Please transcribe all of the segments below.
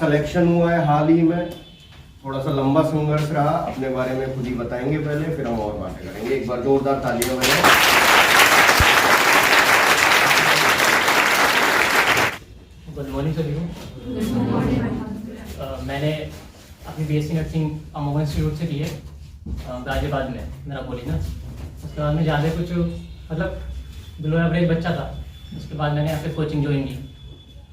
Selection हुआ है हाल ही में, थोड़ा सा लंबा संघर्ष रहा, अपने बारे में खुद ही बताएंगे पहले, फिर हम और बातें करेंगे। एक बार जोरदार तालियां बजाएं। गुड मॉर्निंग सभी को। मैंने अपनी बीएससी नर्सिंग अमोघ इंस्टीट्यूट से की है गाजियाबाद में, मेरा कॉलेज ना। उसके बाद में ज़्यादा कुछ मतलब बिलो एवरेज बच्चा था। उसके बाद मैंने यहाँ पे कोचिंग ज्वाइन की।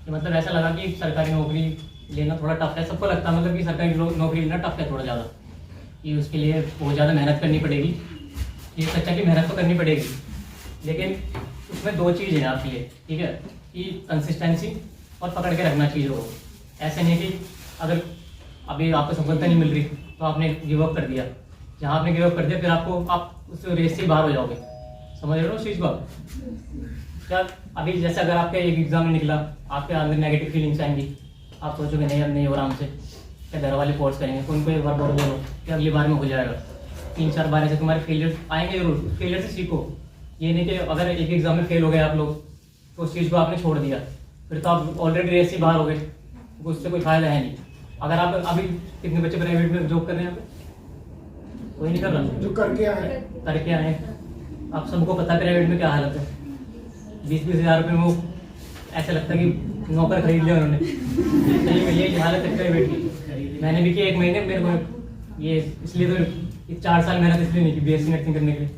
तो मतलब ऐसा लगा कि सरकारी नौकरी लेना थोड़ा टफ है। सबको लगता है मतलब कि सरकारी नौकरी लेना टफ है थोड़ा ज़्यादा, कि उसके लिए बहुत ज़्यादा मेहनत करनी पड़ेगी। ये सच्चा कि मेहनत तो करनी पड़ेगी, लेकिन उसमें दो चीज़ हैं आपके लिए, ठीक है, कि कंसिस्टेंसी और पकड़ के रखना चीज़ों को। ऐसे नहीं कि अगर अभी आपको सफलता नहीं मिल रही तो आपने गिव अप कर दिया। जहाँ आपने गिव अप कर दिया फिर आप उस रेस से बाहर हो जाओगे। समझ रहे हो उस चीज़ को? क्या अभी जैसे अगर आपका एक एग्जाम में निकला, आपके अंदर नेगेटिव फीलिंग्स आएंगी, आप सोचोगे नहीं अब नहीं हो आराम से, क्या घर वाले फोर्स करेंगे, उनको एक बार बोलो कि अगली बार में हो जाएगा। 3-4 बार ऐसे तुम्हारे फेलियर आएंगे जरूर। फेलियर से सीखो। ये नहीं कि अगर एक एग्जाम में फेल हो गए आप लोग तो उस चीज़ को आपने छोड़ दिया, फिर तो आप ऑलरेडी रेस से बाहर हो गए, उससे कोई फायदा है नहीं। अगर आप अभी कितने बच्चे प्राइवेट में जॉब कर रहे हैं, कोई नहीं कर रहा, जो करके आए आप सबको पता है प्राइवेट में क्या हालत है। 20-20 हज़ार रुपये में वो ऐसा लगता है कि नौकर खरीद लिया उन्होंने। सही में ये हालत है प्राइवेट की। मैंने भी किया 1 महीने, मेरे को ये इसलिए तो 4 साल मेहनत इसलिए नहीं की बीएससी नर्सिंग करने के लिए।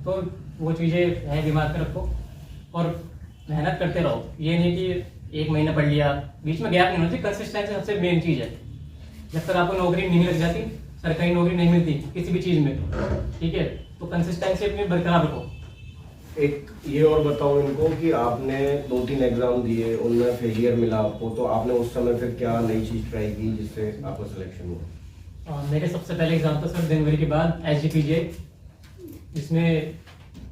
तो वो चीज़ें है दिमाग में रखो और मेहनत करते रहो। ये नहीं कि 1 महीना पढ़ लिया, बीच में गैप नहीं होना चाहिए। कंसिस्टेंसी सबसे मेन चीज़ है। जब तक आपको नौकरी नहीं लग जाती, सरकारी नौकरी नहीं मिलती किसी भी चीज़ में, ठीक है, तो कंसिस्टेंसी अपनी बरकरार रखो। एक ये और बताओ इनको कि आपने 2-3 एग्जाम दिए, उनमें फेलियर मिला आपको, तो आपने उस समय फिर क्या नई चीज़ ट्राई की जिससे आपका सिलेक्शन हुआ? मेरे सबसे पहले एग्जाम था सर जनवरी के बाद SGPJ, जिसमें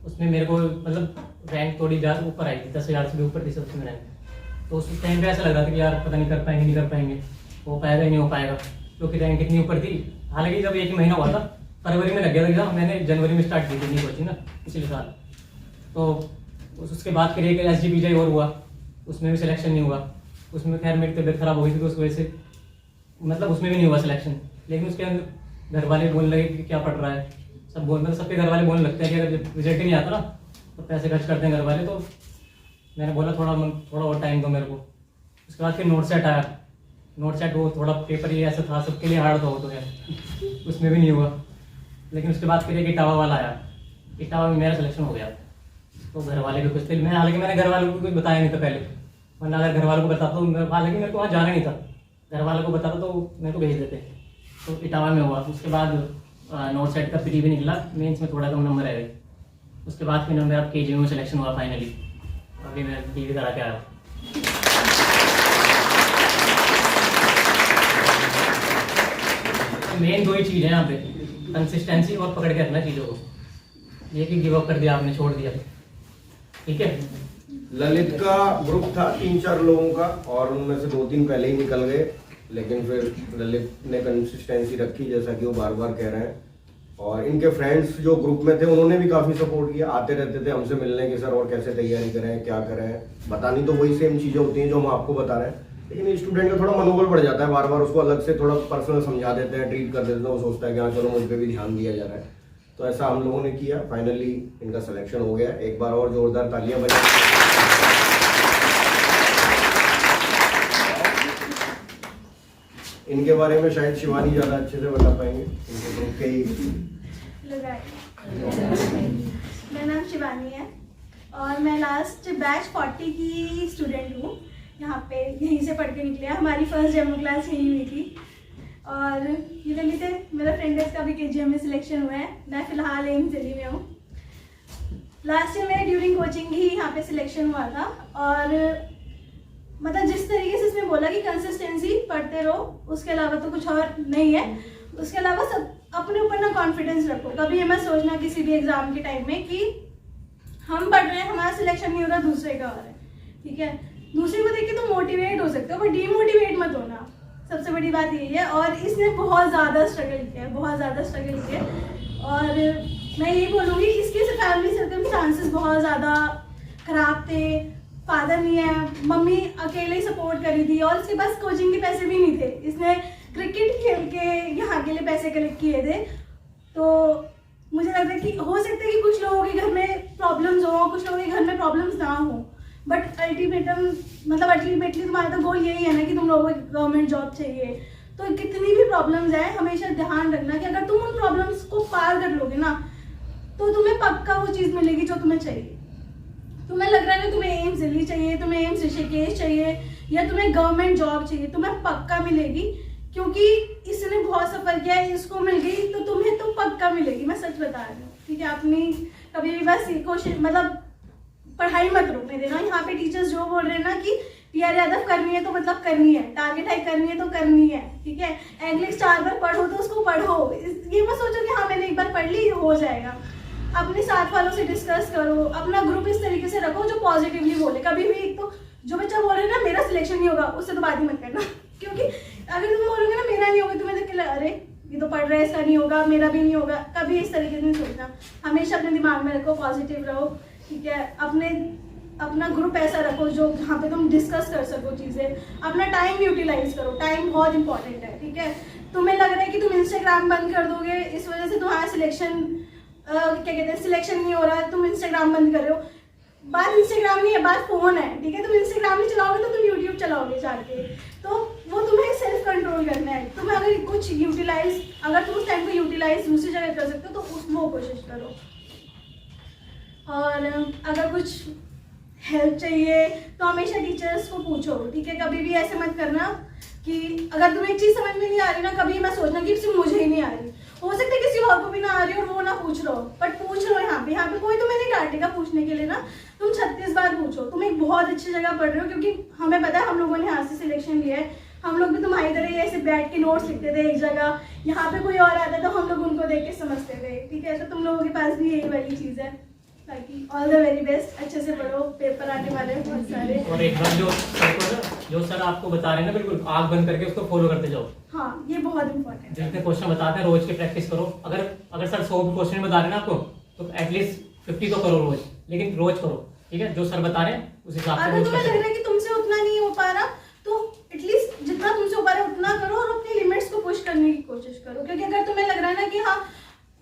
उसमें मेरे को मतलब रैंक थोड़ी ज़्यादा ऊपर आई थी, 10,000 से भी ऊपर थी सबसे रैंक। तो उस टाइम पे ऐसा लग रहा था कि यार पता नहीं कर पाएंगे नहीं कर पाएंगे, हो पाएगा नहीं हो पाएगा, क्योंकि रैंक इतनी ऊपर थी। हालांकि जब 1 महीना हुआ था, फरवरी में लग गया था एग्जाम, मैंने जनवरी में स्टार्ट की थी नहीं कोचिंग ना पिछले साल। तो उसके बाद फिर एक SGPJ और हुआ, उसमें भी सिलेक्शन नहीं हुआ। उसमें खैर मेरी तबीयत खराब हो गई थी तो उस वजह से मतलब उसमें भी नहीं हुआ सिलेक्शन। लेकिन उसके अंदर घर वाले बोलने लगे कि क्या पढ़ रहा है, सब बोल मतलब सबके घर वाले बोलने लगते हैं कि अगर रिजल्ट नहीं आता ना तो पैसे खर्च करते हैं घर वाले। तो मैंने बोला थोड़ा और टाइम दो मेरे को। उसके बाद फिर नोट सेट आया। नोट सेट वो थोड़ा पेपर ये ऐसा था, सबके लिए हार्ड था वो तो यार, उसमें भी नहीं हुआ। लेकिन उसके बाद फिर एक इटावा वाला आया, इटावा में मेरा सिलेक्शन हो गया। तो घर वाले भी खुश थे। हालांकि मैंने घर वालों को कुछ बताया नहीं था पहले, वरना अगर घर वालों को बताता तो हालांकि मेरे को वहाँ जाना नहीं था, घर वालों को बताता तो मेरे को भेज देते। तो इटावा में हुआ। उसके बाद नोट सेट का प्री भी निकला, मेंस में थोड़ा कम नंबर आए। उसके बाद फिर मेरा KGU में सिलेक्शन हुआ फाइनली। अभी मैं DV करा के आया। मेन 2 ही चीज़ है यहाँ पे, कंसिस्टेंसी और पकड़ के रखना चीज़ों को। ये कि गिव अप कर दिया आपने, छोड़ दिया, ठीक है। ललित का ग्रुप था 3-4 लोगों का, और उनमें से 2-3 पहले ही निकल गए, लेकिन फिर ललित ने कंसिस्टेंसी रखी जैसा कि वो बार बार कह रहे हैं। और इनके फ्रेंड्स जो ग्रुप में थे उन्होंने भी काफ़ी सपोर्ट किया, आते रहते थे हमसे मिलने के, सर और कैसे तैयारी करें, क्या करें। बतानी तो वही सेम चीज़ें होती हैं जो हम आपको बता रहे हैं, लेकिन स्टूडेंट का थोड़ा मनोबल बढ़ जाता है। बार बार उसको अलग से थोड़ा पर्सनल समझा देते हैं, ट्रीट कर देते हैं, वो सोचता है कि हाँ चलो मुझ पर भी ध्यान दिया जा रहा है। तो ऐसा हम लोगों ने किया, फाइनली इनका सिलेक्शन हो गया। एक बार और जोरदार तालियां बजाएं। इनके बारे में शायद शिवानी ज़्यादा अच्छे से बता पाएंगे, इनके ग्रुप के ही। मेरा नाम शिवानी है और मैं लास्ट बैच 40 की स्टूडेंट हूँ। यहाँ पे यहीं से पढ़ के निकले हैं, हमारी फर्स्ट डेमो क्लास यहीं हुई थी। और ये ललित है मेरा फ्रेंड है, इसका भी KGM में सिलेक्शन हुआ है। मैं फिलहाल एम दिल्ली में हूँ। लास्ट ईयर मेरा ड्यूरिंग कोचिंग ही यहाँ पे सिलेक्शन हुआ था। और मतलब जिस तरीके से इसमें बोला कि कंसिस्टेंसी पढ़ते रहो, उसके अलावा तो कुछ और नहीं है। उसके अलावा सब अपने ऊपर ना कॉन्फिडेंस रखो। कभी ये मत सोचना किसी भी एग्जाम के टाइम में कि हम पढ़ रहे हैं, हमारा सिलेक्शन नहीं हो रहा, दूसरे का हो रहा है, ठीक है। दूसरे को देख के तो मोटिवेट हो सकते हो, पर डीमोटिवेट मत होना, सबसे बड़ी बात यही है। और इसने बहुत ज़्यादा स्ट्रगल किया है, बहुत ज़्यादा स्ट्रगल किया है। और मैं यही बोलूँगी, इसके फैमिली सर्कमस्टांसेस बहुत ज़्यादा ख़राब थे, फादर नहीं है, मम्मी अकेले ही सपोर्ट करी थी और उसके पास कोचिंग के पैसे भी नहीं थे। इसने क्रिकेट खेल के यहाँ के लिए पैसे कलेक्ट किए थे। तो मुझे लगता है कि हो सकता है कि कुछ लोगों के घर में प्रॉब्लम्स हो, कुछ लोगों के घर में प्रॉब्लम्स ना हो, बट अल्टीमेटली तुम्हारा तो गोल यही है ना कि तुम लोगों को गवर्नमेंट जॉब चाहिए। तो कितनी भी प्रॉब्लम्स है, हमेशा ध्यान रखना कि अगर तुम उन प्रॉब्लम्स को पार कर लोगे ना तो तुम्हें पक्का वो चीज़ मिलेगी जो तुम्हें चाहिए। तुम्हें लग रहा है ना तुम्हें एम्स दिल्ली चाहिए, तुम्हें एम्स ऋषिकेश चाहिए या तुम्हें गवर्नमेंट जॉब चाहिए, तुम्हें पक्का मिलेगी, क्योंकि इसने बहुत सफर किया है, इसको मिल गई तो तुम्हें तो पक्का मिलेगी। मैं सच बता रही हूँ, ठीक है। अपनी कभी भी बस कोशिश, मतलब पढ़ाई मत रोकने देना। यहाँ पे टीचर्स जो बोल रहे हैं ना कि टीआर यादव करनी है तो मतलब करनी है, टारगेट हाई करनी है तो करनी है, ठीक है। इंग्लिश 4 बार पढ़ो तो उसको पढ़ो, ये मत सोचो कि हाँ मैंने एक बार पढ़ ली हो जाएगा। अपने साथ वालों से डिस्कस करो, अपना ग्रुप इस तरीके से रखो जो पॉजिटिवली बोले। कभी भी एक तो जो बच्चा बोल रहे ना मेरा सिलेक्शन नहीं होगा, उससे तो बात ही मत करना, क्योंकि अगर तुम बोलोगे ना मेरा नहीं होगा, तुम्हें देख के अरे ये तो पढ़ रहा है इसका नहीं होगा, मेरा भी नहीं होगा, कभी इस तरीके से नहीं सोचना। हमेशा अपने दिमाग में रखो, पॉजिटिव रहो, ठीक है। अपना ग्रुप ऐसा रखो जो जहाँ पे तुम डिस्कस कर सको चीज़ें। अपना टाइम यूटिलाइज करो, टाइम बहुत इंपॉर्टेंट है, ठीक है। तुम्हें लग रहा है कि तुम इंस्टाग्राम बंद कर दोगे, इस वजह से तुम्हारा सिलेक्शन नहीं हो रहा है, तुम इंस्टाग्राम बंद कर रहे हो। बात इंस्टाग्राम नहीं है, बात फोन है, ठीक है। तुम इंस्टाग्राम नहीं चलाओगे तो तुम यूट्यूब चलाओगे जाके, तो वो तुम्हें सेल्फ कंट्रोल करना है। तुम्हें अगर कुछ यूटिलाइज, अगर तुम उस टाइम को यूटिलाइज दूसरी जगह कर सकते हो तो वो कोशिश करो। और अगर कुछ हेल्प चाहिए तो हमेशा टीचर्स को पूछो, ठीक है। कभी भी ऐसे मत करना कि अगर तुम्हें एक चीज़ समझ में नहीं आ रही ना, कभी मैं सोचना कि सिर्फ मुझे ही नहीं आ रही, हो सकता है किसी और को भी ना आ रही और वो ना पूछ रहा हो, बट पूछ लो। यहाँ पे कोई तुम्हें नहीं डांटेगा पूछने के लिए ना। तुम 36 बार पूछो, तुम एक बहुत अच्छी जगह पढ़ रहे हो, क्योंकि हमें पता है हम लोगों ने यहाँ से सिलेक्शन लिया है। हम लोग भी तुम्हारी तरह ऐसे बैठ के नोट्स लिखते थे एक जगह, यहाँ पे कोई और आता तो हम लोग उनको देख के समझते थे, ठीक है। तो तुम लोगों के पास भी यही वाली चीज़ है। ताकि ऑल द वेरी बेस्ट, अच्छे से पढ़ो, पेपर आने वाले हैं बहुत सारे। और एक बार जो सर आपको बता रहे हैं ना, बिल्कुल आँख बंद करके उसको फॉलो करते जाओ। हाँ, ये बहुत इंपॉर्टेंट है। जितने क्वेश्चन बताते हैं रोज की प्रैक्टिस करो। अगर सर 100 क्वेश्चन बता रहे हैं ना आपको, तो एटलीस्ट 50 तो करो रोज, लेकिन रोज करो, ठीक है। जो सर बता रहे हैं उस हिसाब से। अगर तुम्हें लग रहा है कि तुमसे उतना नहीं हो पा रहा तो एटलीस्ट जितना तुमसे हो पा रहा है उतना करो और अपनी लिमिट्स को पुश करने की कोशिश करो। क्योंकि अगर तुम्हें लग रहा है ना कि हाँ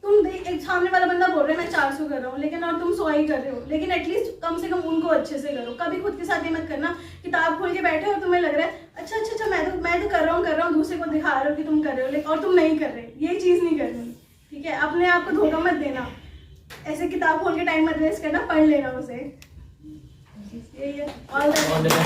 तुम एक सामने वाला बंदा बोल रहा है मैं 400 कर रहा हूँ, लेकिन और तुम 100 ही कर रहे हो, लेकिन एटलीस्ट कम से कम उनको अच्छे से करो। कभी खुद के साथ ये मत करना किताब खोल के बैठे और तुम्हें लग रहा है अच्छा मैं तो कर रहा हूँ, दूसरे को दिखा रहे हो कि तुम कर रहे हो, लेकिन और तुम नहीं कर रहे। ये चीज़ नहीं करनी, ठीक है। अपने आप को धोखा मत देना, ऐसे किताब खोल के टाइम मत वेस्ट करना, पढ़ लेना उसे। यही है। All the best.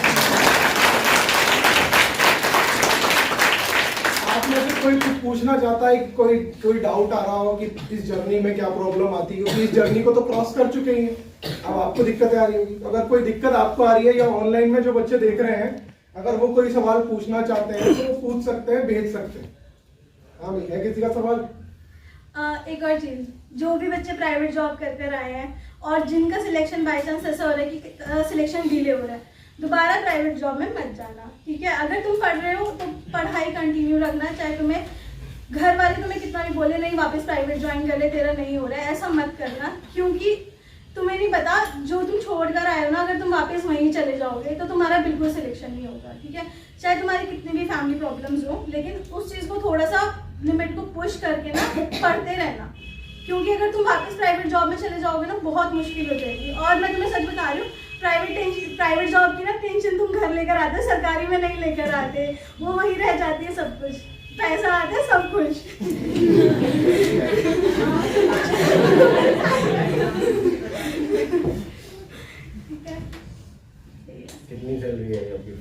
आप में से कोई कुछ पूछना चाहता है, कोई डाउट आ रहा हो कि इस जर्नी में क्या प्रॉब्लम आती है, क्योंकि इस जर्नी को तो क्रॉस कर चुके ही हैं। अब आपको दिक्कतें आ रही होगी, अगर कोई दिक्कत आपको आ रही है या ऑनलाइन में जो बच्चे देख रहे हैं, अगर वो कोई सवाल पूछना चाहते हैं तो वो पूछ सकते हैं, भेज सकते हैं। हाँ भाई, है किसी का सवाल? एक और चीज़, जो भी बच्चे प्राइवेट जॉब कर कर आए हैं और जिनका सिलेक्शन बाई चांस ऐसा हो रहा है कि सिलेक्शन डिले हो रहा है, दोबारा प्राइवेट जॉब में मत जाना, ठीक है। अगर तुम पढ़ रहे हो तो पढ़ाई कंटिन्यू रखना, चाहे तुम्हें घर वाले तुम्हें कितना भी बोले नहीं वापस प्राइवेट ज्वाइन कर ले, तेरा नहीं हो रहा है, ऐसा मत करना। क्योंकि तुम्हें नहीं पता जो तुम छोड़ कर आए हो ना, अगर तुम वापस वहीं चले जाओगे तो तुम्हारा बिल्कुल सिलेक्शन नहीं होगा, ठीक है। चाहे तुम्हारी कितनी भी फैमिली प्रॉब्लम्स हो, लेकिन उस चीज़ को थोड़ा सा लिमिट को पुश करके ना पढ़ते रहना। क्योंकि अगर तुम वापस प्राइवेट जॉब में चले जाओगे ना बहुत मुश्किल हो जाएगी। और मैं तुम्हें सच बता रही हूँ, प्राइवेट जॉब की ना टेंशन तुम घर लेकर आते हो, सरकारी में नहीं लेकर आते, वो वही रह जाती है सब कुछ, पैसा आता है सब कुछ। कितनी सैलरी है आपकी?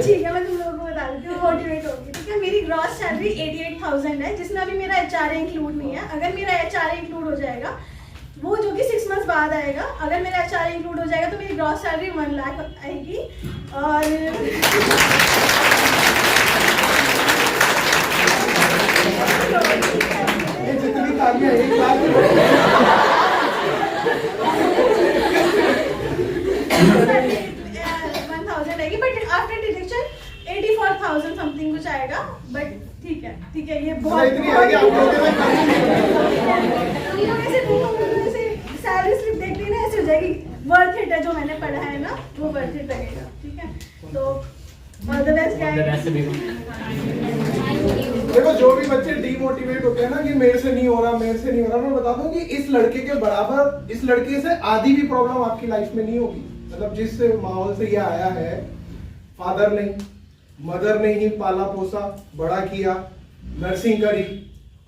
ठीक है, मैं तुम लोगों को बता देती हूँ, मोटिवेट होगी, ठीक है। मेरी ग्रॉस सैलरी 88,000 है, जिसमें अभी मेरा HRA इंक्लूड नहीं है। अगर मेरा HRA इंक्लूड हो जाएगा, वो जो कि 6 मंथ्स बाद आएगा, अगर मेरा HRA इंक्लूड हो जाएगा तो मेरी ग्रॉस सैलरी 1 लाख आएगी। और जितनी तालियां 1 लाख 1,000 आएगी, बट आफ्टर डिडक्शन 84,000 समथिंग कुछ आएगा। बट ठीक है, ये बहुत इतनी आगे आप सैलरी स्लिप देखती ना ऐसे हो जाएगी, वर्थ इट है जो मैंने पढ़ा है ना। वो वर्थ इट लगेगा, ठीक है। तो all the best All the best सभी को। देखो, जो भी बच्चे डीमोटिवेट होते हैं ना कि मेरे से नहीं हो रहा, मेरे से नहीं हो रहा, मैं बता दूं कि इस लड़के के बराबर, इस लड़के से आधी भी प्रॉब्लम आपकी लाइफ में नहीं होगी। मतलब जिस माहौल से ये आया है, फादर नहीं, मदर ने ही पाला पोसा, बड़ा किया, नर्सिंग करी,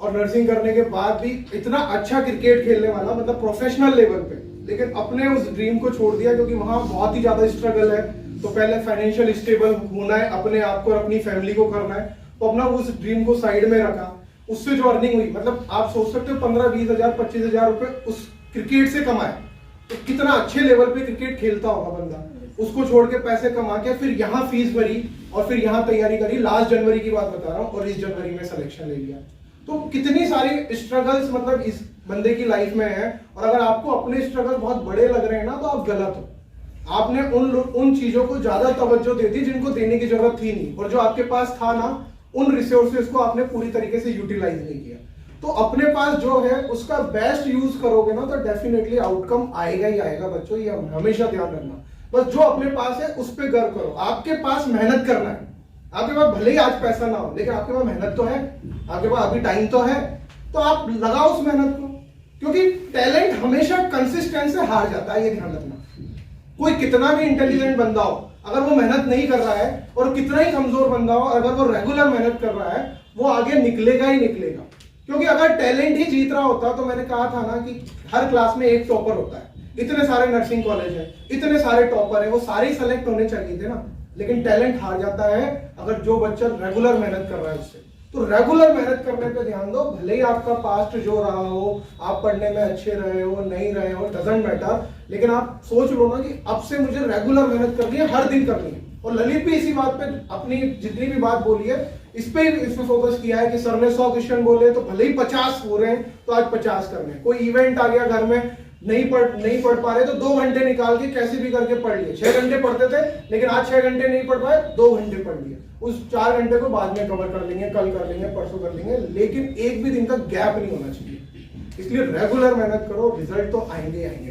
और नर्सिंग करने के बाद भी इतना अच्छा क्रिकेट खेलने वाला, मतलब प्रोफेशनल लेवल पे, लेकिन अपने उस ड्रीम को छोड़ दिया क्योंकि वहां बहुत ही ज्यादा स्ट्रगल है। तो पहले फाइनेंशियल स्टेबल होना है, अपने आप को और अपनी फैमिली को करना है, तो अपना उस ड्रीम को साइड में रखा। उससे जो अर्निंग हुई, मतलब आप सोच सकते हो 15-20 हजार 25 हजार रुपए उस क्रिकेट से कमाए, तो कितना अच्छे लेवल पे क्रिकेट खेलता होगा बंदा। उसको छोड़ के पैसे कमा के फिर यहाँ फीस भरी और फिर यहाँ तैयारी करी। लास्ट जनवरी की बात बता रहा हूँ, और इस जनवरी में सिलेक्शन ले लिया। तो कितनी सारी स्ट्रगल्स मतलब इस बंदे की लाइफ में है। और अगर आपको अपने स्ट्रगल बहुत बड़े लग रहे हैं ना, तो आप गलत हो। आपने उन चीजों को ज्यादा तवज्जो दे दी जिनको देने की जरूरत थी नहीं, और जो आपके पास था ना, उन रिसोर्सेज को आपने पूरी तरीके से यूटिलाइज नहीं किया। तो अपने पास जो है उसका बेस्ट यूज करोगे ना, तो डेफिनेटली आउटकम आएगा ही आएगा बच्चों, ये हमेशा ध्यान रखना। बस जो अपने पास है उस पर गर्व करो। आपके पास मेहनत करना है, आपके पास भले ही आज पैसा ना हो, लेकिन आपके पास मेहनत तो है, आपके पास अभी टाइम तो है, तो आप लगाओ उस मेहनत को। क्योंकि टैलेंट हमेशा कंसिस्टेंस से हार जाता है, ये ध्यान रखना। कोई कितना भी इंटेलिजेंट बंदा हो, अगर वो मेहनत नहीं कर रहा है, और कितना ही कमजोर बंदा हो, अगर वो रेगुलर मेहनत कर रहा है, वो आगे निकलेगा ही निकलेगा। क्योंकि अगर टैलेंट ही जीत रहा होता, तो मैंने कहा था ना कि हर क्लास में एक टॉपर होता है। इतने सारे नर्सिंग कॉलेज है, इतने सारे टॉपर है, वो सारे ही सेलेक्ट होने चाहिए थे ना। लेकिन टैलेंट हार जाता है अगर जो बच्चा रेगुलर मेहनत कर रहा है उससे। तो रेगुलर मेहनत करने पे ध्यान दो। भले ही आपका पास्ट जो रहा हो, आप पढ़ने में अच्छे रहे हो, नहीं रहे हो, डजंट मैटर, लेकिन आप सोच लो ना कि अब से मुझे रेगुलर मेहनत करनी है, हर दिन करनी है। और ललित भी इसी बात पे अपनी जितनी भी बात बोली है, इस पे फोकस किया है कि सर ने 100 क्वेश्चन बोले, तो भले ही 50 हो रहे हैं तो आज 50 करने हैं। कोई इवेंट आ गया घर में, नहीं पढ़ पा रहे, तो 2 घंटे निकाल के कैसे भी करके पढ़ लिए। 6 घंटे पढ़ते थे, लेकिन आज 6 घंटे नहीं पढ़ पाए, 2 घंटे पढ़ लिए। उस 4 घंटे को बाद में कवर कर लेंगे, कल कर लेंगे, परसों कर लेंगे, लेकिन एक भी दिन का गैप नहीं होना चाहिए। इसलिए रेगुलर मेहनत करो, रिजल्ट तो आएंगे आएंगे।